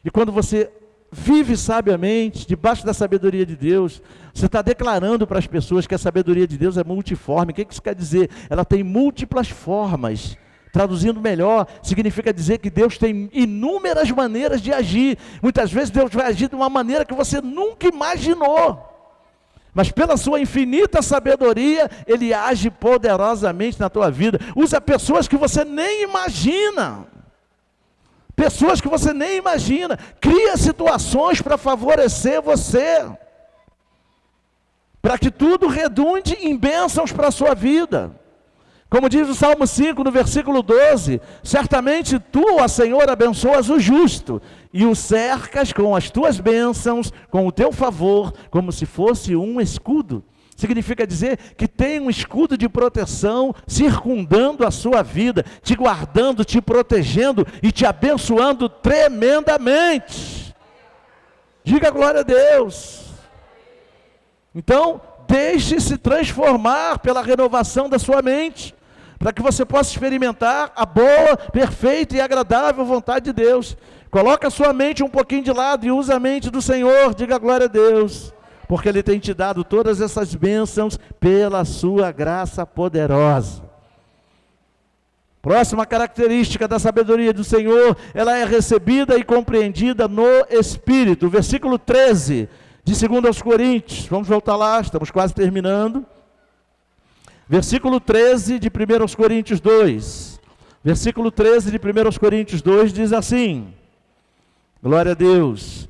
E quando você vive sabiamente, debaixo da sabedoria de Deus. Você está declarando para as pessoas que a sabedoria de Deus é multiforme. O que isso quer dizer? Ela tem múltiplas formas. Traduzindo melhor, significa dizer que Deus tem inúmeras maneiras de agir. Muitas vezes Deus vai agir de uma maneira que você nunca imaginou. Mas pela sua infinita sabedoria, Ele age poderosamente na tua vida. Usa pessoas que você nem imagina. Pessoas que você nem imagina. Cria situações para favorecer você. Para que tudo redunde em bênçãos para a sua vida. Como diz o Salmo 5, no versículo 12, certamente tu, ó Senhor, abençoas o justo, e o cercas com as tuas bênçãos, com o teu favor, como se fosse um escudo. Significa dizer que tem um escudo de proteção circundando a sua vida, te guardando, te protegendo e te abençoando tremendamente. Diga glória a Deus. Então, deixe-se transformar pela renovação da sua mente, para que você possa experimentar a boa, perfeita e agradável vontade de Deus. Coloca a sua mente um pouquinho de lado e usa a mente do Senhor, diga glória a Deus, porque Ele tem te dado todas essas bênçãos pela sua graça poderosa. Próxima característica da sabedoria do Senhor, ela é recebida e compreendida no Espírito. Versículo 13, de 2 aos Coríntios, vamos voltar lá, estamos quase terminando. Versículo 13 de 1 aos Coríntios 2. Versículo 13 de 1 aos Coríntios 2 diz assim, glória a Deus.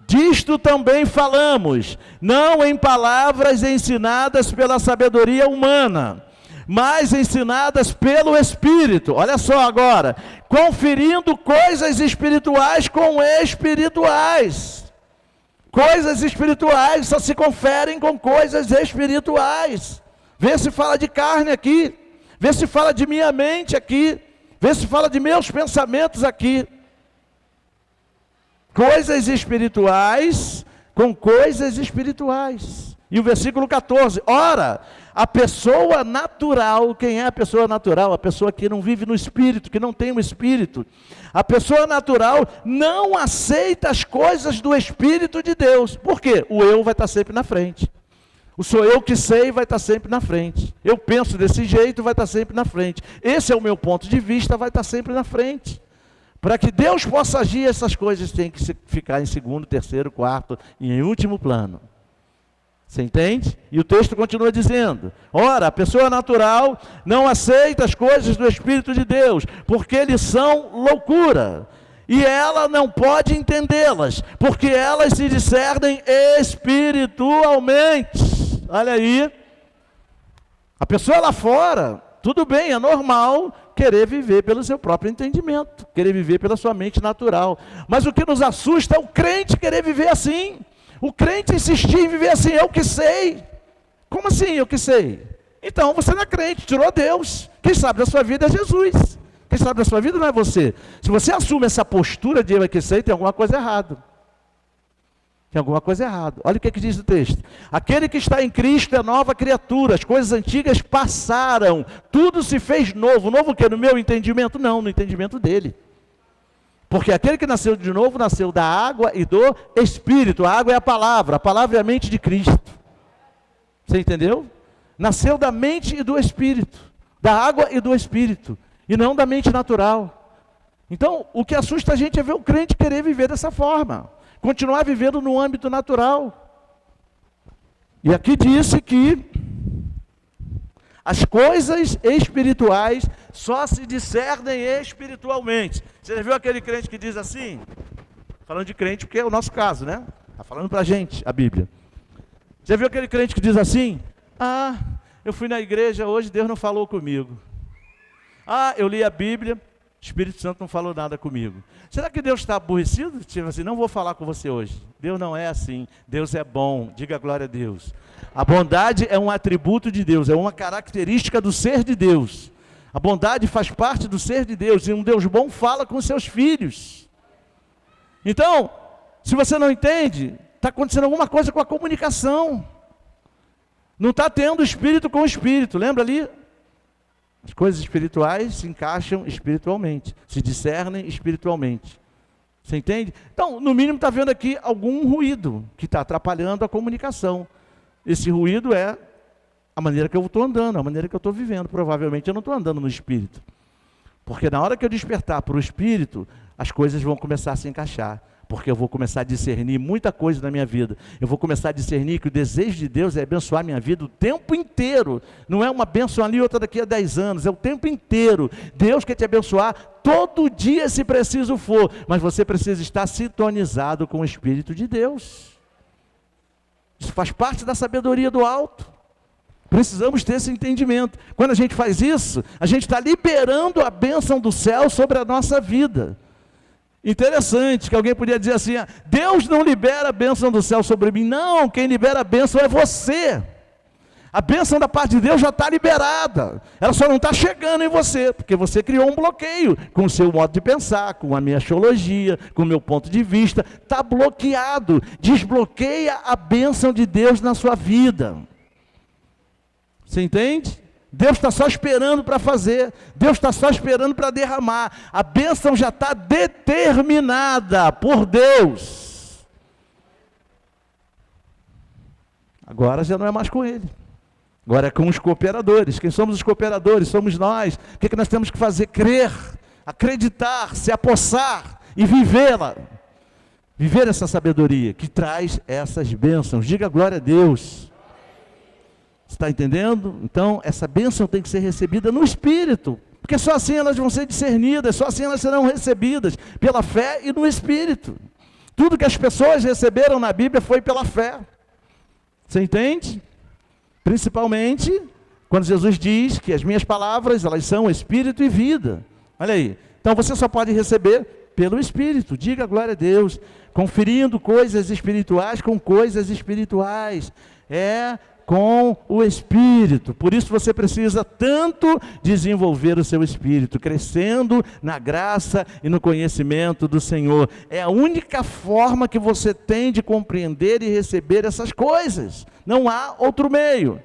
Disto também falamos, não em palavras ensinadas pela sabedoria humana, mas ensinadas pelo Espírito. Olha só agora, conferindo coisas espirituais com espirituais. Coisas espirituais só se conferem com coisas espirituais. Vê se fala de carne aqui, vê se fala de minha mente aqui, vê se fala de meus pensamentos aqui. Coisas espirituais com coisas espirituais. E o versículo 14, ora, a pessoa natural, quem é a pessoa natural? A pessoa que não vive no Espírito, que não tem o Espírito. A pessoa natural não aceita as coisas do Espírito de Deus. Por quê? O eu vai estar sempre na frente. O sou eu que sei vai estar sempre na frente. Eu penso desse jeito, vai estar sempre na frente. Esse é o meu ponto de vista, vai estar sempre na frente. Para que Deus possa agir, essas coisas têm que ficar em segundo, terceiro, quarto e em último plano. Você entende? E o texto continua dizendo, ora, a pessoa natural não aceita as coisas do Espírito de Deus, porque eles são loucura. E ela não pode entendê-las, porque elas se discernem espiritualmente. Olha aí, a pessoa lá fora, tudo bem, é normal querer viver pelo seu próprio entendimento, querer viver pela sua mente natural. Mas o que nos assusta é o crente querer viver assim. O crente insistir em viver assim, eu que sei. Como assim, eu que sei? Então você não é crente, tirou Deus. Quem sabe da sua vida é Jesus. Quem sabe da sua vida não é você. Se você assume essa postura de eu que sei, tem alguma coisa errada. Tem alguma coisa errada. Olha o que diz o texto. Aquele que está em Cristo é nova criatura. As coisas antigas passaram. Tudo se fez novo. Novo o quê? No meu entendimento? Não, no entendimento dele. Porque aquele que nasceu de novo, nasceu da água e do Espírito. A água é a palavra é a mente de Cristo. Você entendeu? Nasceu da mente e do Espírito. Da água e do Espírito. E não da mente natural. Então, o que assusta a gente é ver o crente querer viver dessa forma. Continuar vivendo no âmbito natural. E aqui disse que as coisas espirituais só se discernem espiritualmente. Você já viu aquele crente que diz assim? Falando de crente porque é o nosso caso, né? Está falando para a gente, a Bíblia. Já viu aquele crente que diz assim? Ah, eu fui na igreja hoje, Deus não falou comigo. Ah, eu li a Bíblia, o Espírito Santo não falou nada comigo. Será que Deus está aborrecido? Tipo assim, não vou falar com você hoje. Deus não é assim. Deus é bom. Diga glória a Deus. A bondade é um atributo de Deus, é uma característica do ser de Deus. A bondade faz parte do ser de Deus, e um Deus bom fala com os seus filhos. Então, se você não entende, está acontecendo alguma coisa com a comunicação. Não está tendo espírito com espírito, lembra ali? As coisas espirituais se encaixam espiritualmente, se discernem espiritualmente. Você entende? Então, no mínimo está vendo aqui algum ruído que está atrapalhando a comunicação. Esse ruído é a maneira que eu estou andando, a maneira que eu estou vivendo. Provavelmente eu não estou andando no Espírito. Porque na hora que eu despertar para o Espírito, as coisas vão começar a se encaixar. Porque eu vou começar a discernir muita coisa na minha vida. Eu vou começar a discernir que o desejo de Deus é abençoar a minha vida o tempo inteiro. Não é uma bênção ali, outra daqui a 10 anos. É o tempo inteiro. Deus quer te abençoar todo dia, se preciso for. Mas você precisa estar sintonizado com o Espírito de Deus. Isso faz parte da sabedoria do alto. Precisamos ter esse entendimento. Quando a gente faz isso, a gente está liberando a bênção do céu sobre a nossa vida. Interessante, que alguém podia dizer assim, Deus não libera a bênção do céu sobre mim. Não, quem libera a bênção é você. A bênção da parte de Deus já está liberada. Ela só não está chegando em você, porque você criou um bloqueio com o seu modo de pensar, com a minha teologia, com o meu ponto de vista. Está bloqueado. Desbloqueia a bênção de Deus na sua vida. Você entende? Deus está só esperando para fazer. Deus está só esperando para derramar. A bênção já está determinada por Deus. Agora já não é mais com Ele. Agora é com os cooperadores. Quem somos os cooperadores? Somos nós. O que nós temos que fazer? Crer, acreditar, se apossar e vivê-la. Viver essa sabedoria que traz essas bênçãos. Diga glória a Deus. Está entendendo? Então, essa bênção tem que ser recebida no Espírito, porque só assim elas vão ser discernidas, só assim elas serão recebidas, pela fé e no Espírito. Tudo que as pessoas receberam na Bíblia foi pela fé. Você entende? Principalmente, quando Jesus diz que as minhas palavras, elas são Espírito e vida. Olha aí. Então, você só pode receber pelo Espírito. Diga glória a Deus. Conferindo coisas espirituais com coisas espirituais. Com o Espírito. Por isso você precisa tanto desenvolver o seu Espírito, crescendo na graça e no conhecimento do Senhor. É a única forma que você tem de compreender e receber essas coisas. Não há outro meio.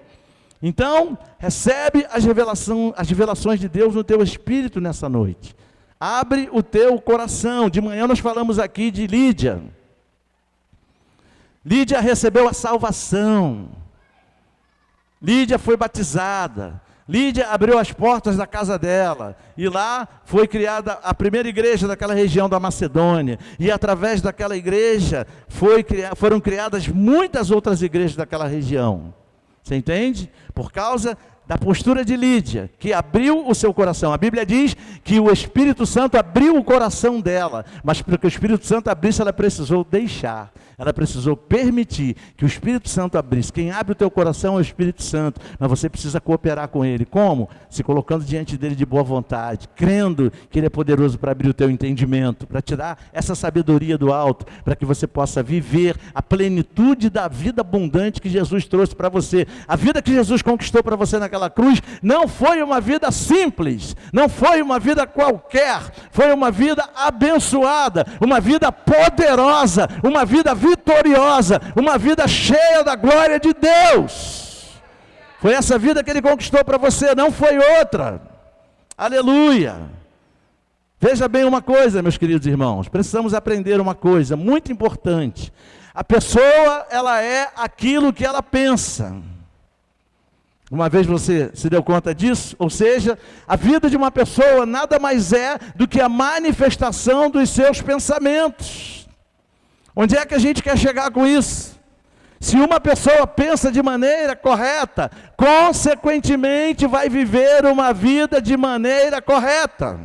Então, recebe as revelações de Deus no teu Espírito nessa noite. Abre o teu coração. De manhã nós falamos aqui de Lídia. Lídia recebeu a salvação. Lídia foi batizada, Lídia abriu as portas da casa dela, e lá foi criada a primeira igreja daquela região da Macedônia, e através daquela igreja foram criadas muitas outras igrejas daquela região. Você entende? Por causa da postura de Lídia, que abriu o seu coração. A Bíblia diz que o Espírito Santo abriu o coração dela, mas para que o Espírito Santo abrisse, ela precisou deixar. Ela precisou permitir que o Espírito Santo abrisse. Quem abre o teu coração é o Espírito Santo, mas você precisa cooperar com Ele. Como? Se colocando diante dEle de boa vontade, crendo que Ele é poderoso para abrir o teu entendimento, para tirar essa sabedoria do alto, para que você possa viver a plenitude da vida abundante que Jesus trouxe para você. A vida que Jesus conquistou para você naquela cruz não foi uma vida simples, não foi uma vida qualquer, foi uma vida abençoada, uma vida poderosa, uma vida vitoriosa, uma vida cheia da glória de Deus. Foi essa vida que Ele conquistou para você, não foi outra. Aleluia. Veja bem uma coisa, meus queridos irmãos, precisamos aprender uma coisa muito importante. A pessoa, ela é aquilo que ela pensa. Uma vez você se deu conta disso? Ou seja, a vida de uma pessoa nada mais é do que a manifestação dos seus pensamentos. Onde é que a gente quer chegar com isso? Se uma pessoa pensa de maneira correta, consequentemente vai viver uma vida de maneira correta.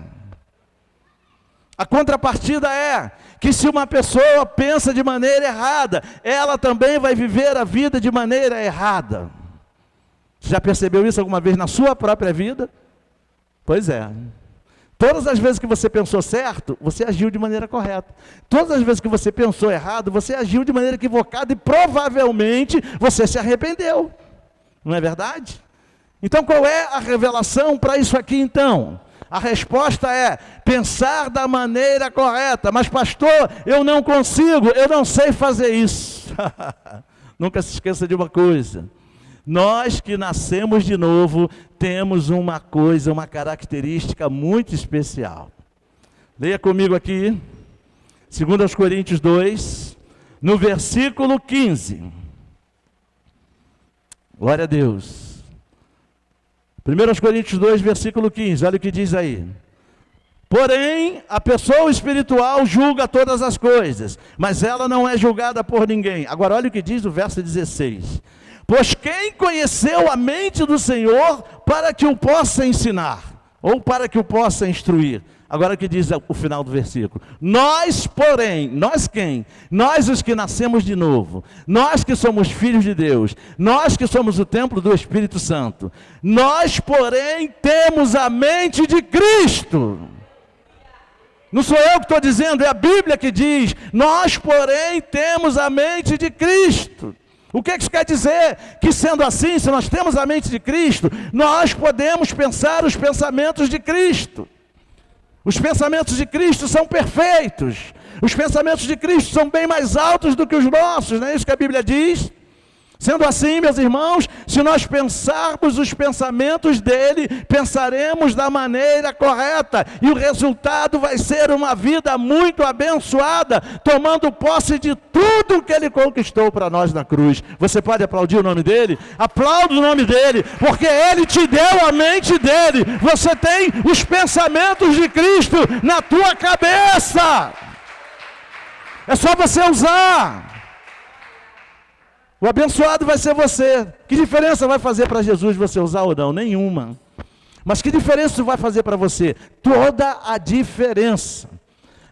A contrapartida é que se uma pessoa pensa de maneira errada, ela também vai viver a vida de maneira errada. Você já percebeu isso alguma vez na sua própria vida? Pois é. Todas as vezes que você pensou certo, você agiu de maneira correta. Todas as vezes que você pensou errado, você agiu de maneira equivocada e provavelmente você se arrependeu. Não é verdade? Então qual é a revelação para isso aqui então? A resposta é pensar da maneira correta. Mas pastor, eu não consigo, eu não sei fazer isso. Nunca se esqueça de uma coisa. Nós que nascemos de novo, temos uma coisa, uma característica muito especial. Leia comigo aqui, 2 Coríntios 2, no versículo 15. Glória a Deus. 1 Coríntios 2, versículo 15, olha o que diz aí. Porém, a pessoa espiritual julga todas as coisas, mas ela não é julgada por ninguém. Agora olha o que diz o verso 16. Pois quem conheceu a mente do Senhor para que o possa ensinar, ou para que o possa instruir? Agora o que diz o final do versículo. Nós, porém, nós quem? Nós os que nascemos de novo, nós que somos filhos de Deus, nós que somos o templo do Espírito Santo, nós, porém, temos a mente de Cristo. Não sou eu que estou dizendo, é a Bíblia que diz, nós, porém, temos a mente de Cristo. O que isso quer dizer? Que sendo assim, se nós temos a mente de Cristo, nós podemos pensar os pensamentos de Cristo. Os pensamentos de Cristo são perfeitos. Os pensamentos de Cristo são bem mais altos do que os nossos, não é isso que a Bíblia diz? Sendo assim, meus irmãos, se nós pensarmos os pensamentos dele, pensaremos da maneira correta, e o resultado vai ser uma vida muito abençoada, tomando posse de tudo que ele conquistou para nós na cruz. Você pode aplaudir o nome dele? Aplauda o nome dele, porque ele te deu a mente dele. Você tem os pensamentos de Cristo na tua cabeça. É só você usar. O abençoado vai ser você. Que diferença vai fazer para Jesus você usar ou não? Nenhuma. Mas que diferença isso vai fazer para você? Toda a diferença.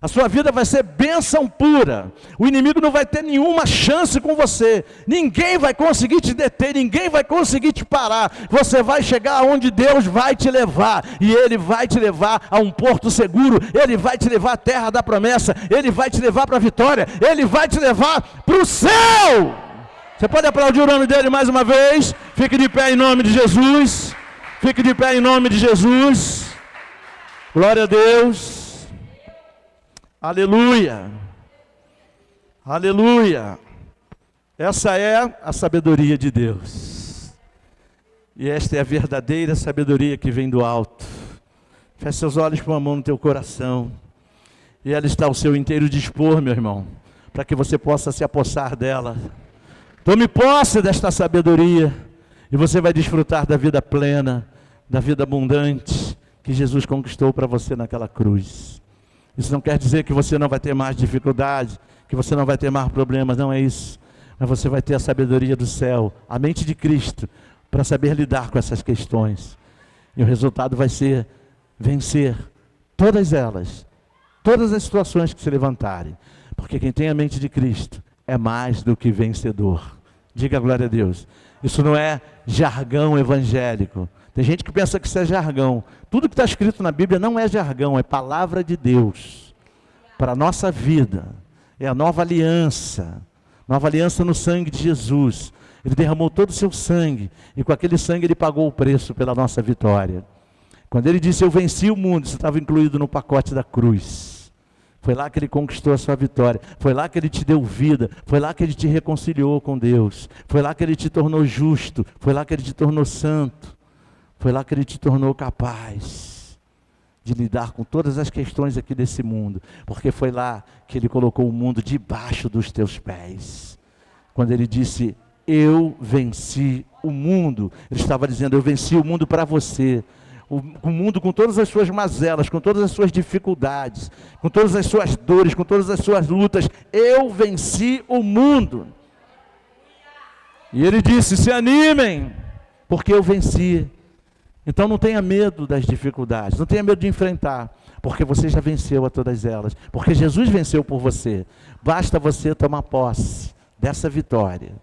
A sua vida vai ser bênção pura. O inimigo não vai ter nenhuma chance com você. Ninguém vai conseguir te deter, ninguém vai conseguir te parar. Você vai chegar aonde Deus vai te levar. E Ele vai te levar a um porto seguro. Ele vai te levar à terra da promessa. Ele vai te levar para a vitória. Ele vai te levar para o céu. Você pode aplaudir o nome dele mais uma vez? Fique de pé em nome de Jesus. Fique de pé em nome de Jesus. Glória a Deus. Aleluia. Aleluia. Essa é a sabedoria de Deus. E esta é a verdadeira sabedoria que vem do alto. Feche seus olhos com a mão no teu coração. E ela está ao seu inteiro dispor, meu irmão, para que você possa se apossar dela. Tome posse desta sabedoria e você vai desfrutar da vida plena, da vida abundante que Jesus conquistou para você naquela cruz. Isso não quer dizer que você não vai ter mais dificuldade, que você não vai ter mais problemas, não é isso. Mas você vai ter a sabedoria do céu, a mente de Cristo, para saber lidar com essas questões. E o resultado vai ser vencer todas elas, todas as situações que se levantarem. Porque quem tem a mente de Cristo é mais do que vencedor. Diga glória a Deus. Isso não é jargão evangélico. Tem gente que pensa que isso é jargão. Tudo que está escrito na Bíblia não é jargão, é palavra de Deus. Para a nossa vida. É a nova aliança. Nova aliança no sangue de Jesus. Ele derramou todo o seu sangue. E com aquele sangue ele pagou o preço pela nossa vitória. Quando ele disse, eu venci o mundo, isso estava incluído no pacote da cruz. Foi lá que ele conquistou a sua vitória. Foi lá que ele te deu vida. Foi lá que ele te reconciliou com Deus. Foi lá que ele te tornou justo. Foi lá que ele te tornou santo. Foi lá que ele te tornou capaz de lidar com todas as questões aqui desse mundo. Porque foi lá que ele colocou o mundo debaixo dos teus pés. Quando ele disse, eu venci o mundo. Ele estava dizendo, eu venci o mundo para você. O mundo com todas as suas mazelas, com todas as suas dificuldades, com todas as suas dores, com todas as suas lutas, eu venci o mundo. E ele disse, se animem, porque eu venci. Então não tenha medo das dificuldades, não tenha medo de enfrentar, porque você já venceu a todas elas, porque Jesus venceu por você. Basta você tomar posse dessa vitória.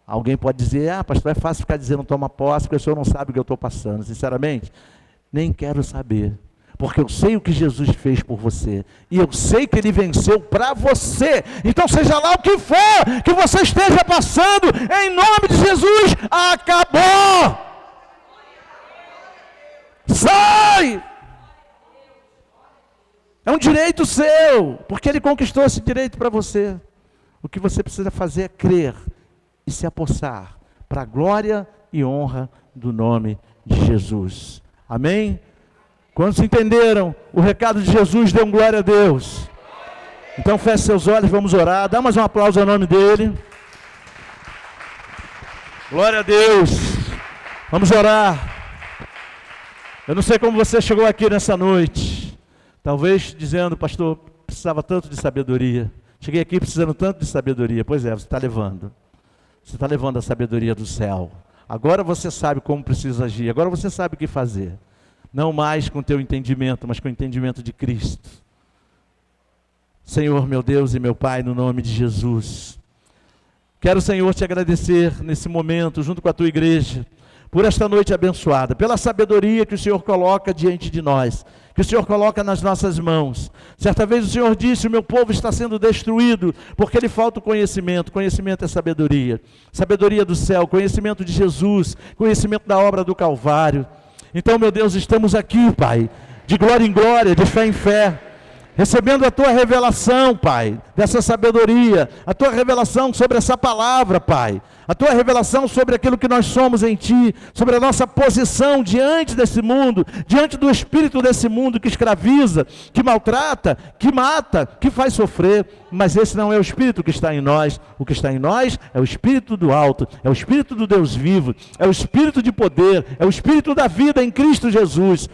Alguém pode dizer, pastor, é fácil ficar dizendo toma posse, porque o senhor não sabe o que eu estou passando. Sinceramente, nem quero saber, porque eu sei o que Jesus fez por você, e eu sei que Ele venceu para você. Então seja lá o que for que você esteja passando, em nome de Jesus, acabou! Sai! É um direito seu, porque Ele conquistou esse direito para você. O que você precisa fazer é crer e se apossar para a glória e honra do nome de Jesus. Amém? Quando se entenderam o recado de Jesus, dê glória a Deus. Então feche seus olhos, vamos orar. Dá mais um aplauso ao nome dele. Glória a Deus. Vamos orar. Eu não sei como você chegou aqui nessa noite. Talvez dizendo, pastor, precisava tanto de sabedoria. Cheguei aqui precisando tanto de sabedoria. Pois é, você está levando. Você está levando a sabedoria do céu. Agora você sabe como precisa agir. Agora você sabe o que fazer. Não mais com o teu entendimento, mas com o entendimento de Cristo. Senhor, meu Deus e meu Pai, no nome de Jesus. Quero, Senhor, te agradecer nesse momento, junto com a tua igreja, por esta noite abençoada, pela sabedoria que o Senhor coloca diante de nós, que o Senhor coloca nas nossas mãos. Certa vez o Senhor disse, o meu povo está sendo destruído, porque lhe falta o conhecimento. Conhecimento é sabedoria. Sabedoria do céu, conhecimento de Jesus, conhecimento da obra do Calvário. Então, meu Deus, estamos aqui, Pai, de glória em glória, de fé em fé, recebendo a tua revelação, Pai, dessa sabedoria, a tua revelação sobre essa palavra, Pai, a tua revelação sobre aquilo que nós somos em ti, sobre a nossa posição diante desse mundo, diante do espírito desse mundo que escraviza, que maltrata, que mata, que faz sofrer, mas esse não é o espírito que está em nós. O que está em nós é o espírito do alto, é o espírito do Deus vivo, é o espírito de poder, é o espírito da vida em Cristo Jesus.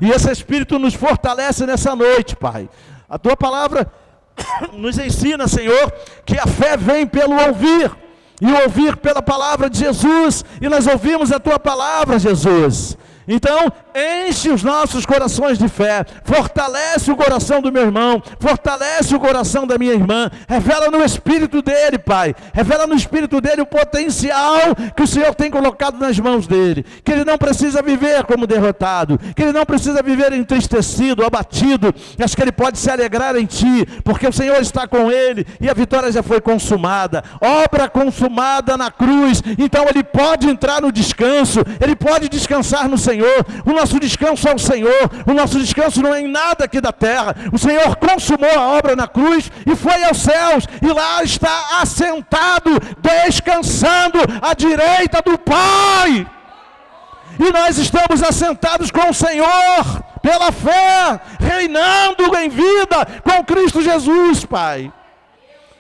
E esse espírito nos fortalece nessa noite, Pai. A tua palavra nos ensina, Senhor, que a fé vem pelo ouvir, e ouvir pela palavra de Jesus, e nós ouvimos a tua palavra, Jesus. Então, enche os nossos corações de fé, fortalece o coração do meu irmão, fortalece o coração da minha irmã, revela no espírito dele, Pai, revela no espírito dele o potencial que o Senhor tem colocado nas mãos dele, que ele não precisa viver como derrotado, que ele não precisa viver entristecido, abatido, mas que ele pode se alegrar em ti, porque o Senhor está com ele, e a vitória já foi consumada, obra consumada na cruz. Então ele pode entrar no descanso, ele pode descansar no Senhor. O nosso descanso é o Senhor, o nosso descanso não é em nada aqui da terra. O Senhor consumou a obra na cruz e foi aos céus, e lá está assentado, descansando à direita do Pai. E nós estamos assentados com o Senhor, pela fé, reinando em vida com Cristo Jesus, Pai.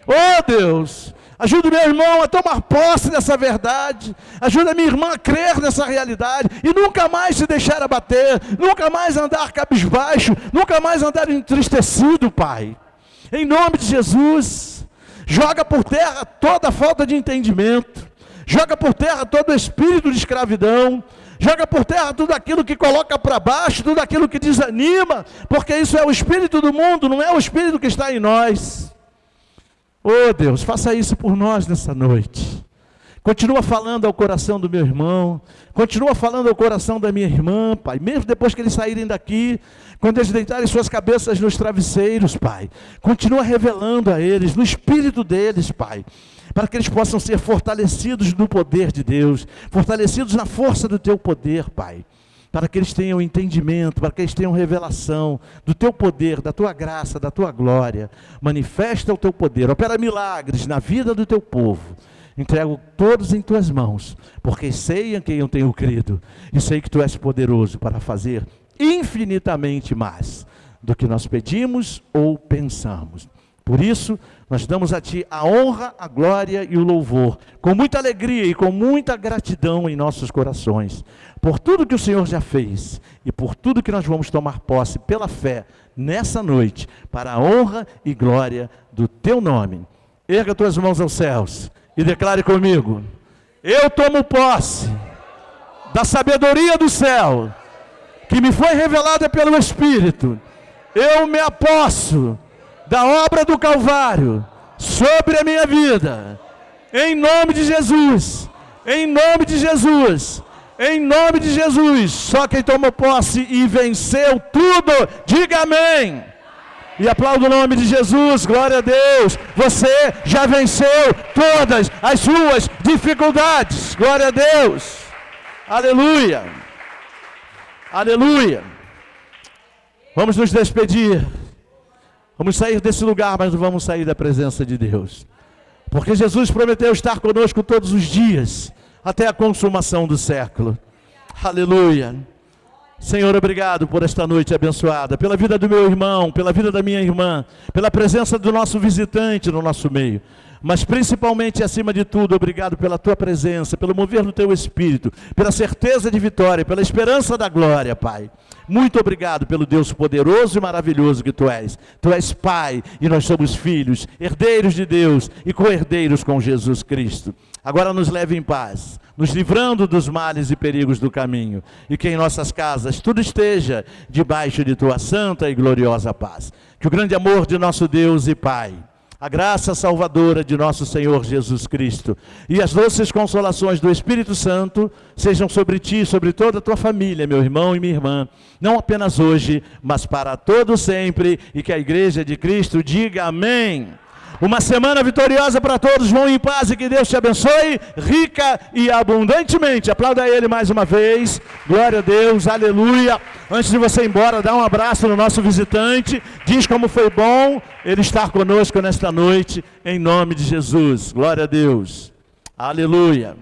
Oh Deus, ajuda o meu irmão a tomar posse dessa verdade, ajuda a minha irmã a crer nessa realidade, e nunca mais se deixar abater, nunca mais andar cabisbaixo, nunca mais andar entristecido, Pai. Em nome de Jesus, joga por terra toda a falta de entendimento, joga por terra todo o espírito de escravidão, joga por terra tudo aquilo que coloca para baixo, tudo aquilo que desanima, porque isso é o espírito do mundo, não é o espírito que está em nós. Oh Deus, faça isso por nós nessa noite. Continua falando ao coração do meu irmão, continua falando ao coração da minha irmã, Pai, mesmo depois que eles saírem daqui, quando eles deitarem suas cabeças nos travesseiros, Pai, continua revelando a eles, no espírito deles, Pai, para que eles possam ser fortalecidos no poder de Deus, fortalecidos na força do teu poder, Pai, para que eles tenham entendimento, para que eles tenham revelação do teu poder, da tua graça, da tua glória. Manifesta o teu poder, opera milagres na vida do teu povo. Entrego todos em tuas mãos, porque sei em quem eu tenho crido, e sei que tu és poderoso para fazer infinitamente mais do que nós pedimos ou pensamos. Por isso, nós damos a ti a honra, a glória e o louvor, com muita alegria e com muita gratidão em nossos corações, por tudo que o Senhor já fez, e por tudo que nós vamos tomar posse pela fé, nessa noite, para a honra e glória do teu nome. Erga tuas mãos aos céus, e declare comigo: eu tomo posse da sabedoria do céu, que me foi revelada pelo Espírito. Eu me aposso da obra do Calvário sobre a minha vida, em nome de Jesus, em nome de Jesus, em nome de Jesus. Só quem tomou posse e venceu tudo, diga amém, e aplauda o nome de Jesus. Glória a Deus, você já venceu todas as suas dificuldades. Glória a Deus, aleluia, aleluia. Vamos nos despedir. Vamos sair desse lugar, mas não vamos sair da presença de Deus, porque Jesus prometeu estar conosco todos os dias, até a consumação do século. Aleluia. Senhor, obrigado por esta noite abençoada, pela vida do meu irmão, pela vida da minha irmã, pela presença do nosso visitante no nosso meio. Mas principalmente, acima de tudo, obrigado pela tua presença, pelo mover do teu Espírito, pela certeza de vitória, pela esperança da glória, Pai. Muito obrigado pelo Deus poderoso e maravilhoso que Tu és. Tu és Pai e nós somos filhos, herdeiros de Deus e co-herdeiros com Jesus Cristo. Agora nos leve em paz, nos livrando dos males e perigos do caminho, e que em nossas casas tudo esteja debaixo de Tua santa e gloriosa paz. Que o grande amor de nosso Deus e Pai, a graça salvadora de nosso Senhor Jesus Cristo e as doces consolações do Espírito Santo sejam sobre ti e sobre toda a tua família, meu irmão e minha irmã, não apenas hoje, mas para todo sempre, e que a Igreja de Cristo diga amém. Uma semana vitoriosa para todos, vão em paz e que Deus te abençoe, rica e abundantemente. Aplauda Ele mais uma vez, glória a Deus, aleluia. Antes de você ir embora, dá um abraço no nosso visitante, diz como foi bom ele estar conosco nesta noite, em nome de Jesus, glória a Deus, aleluia.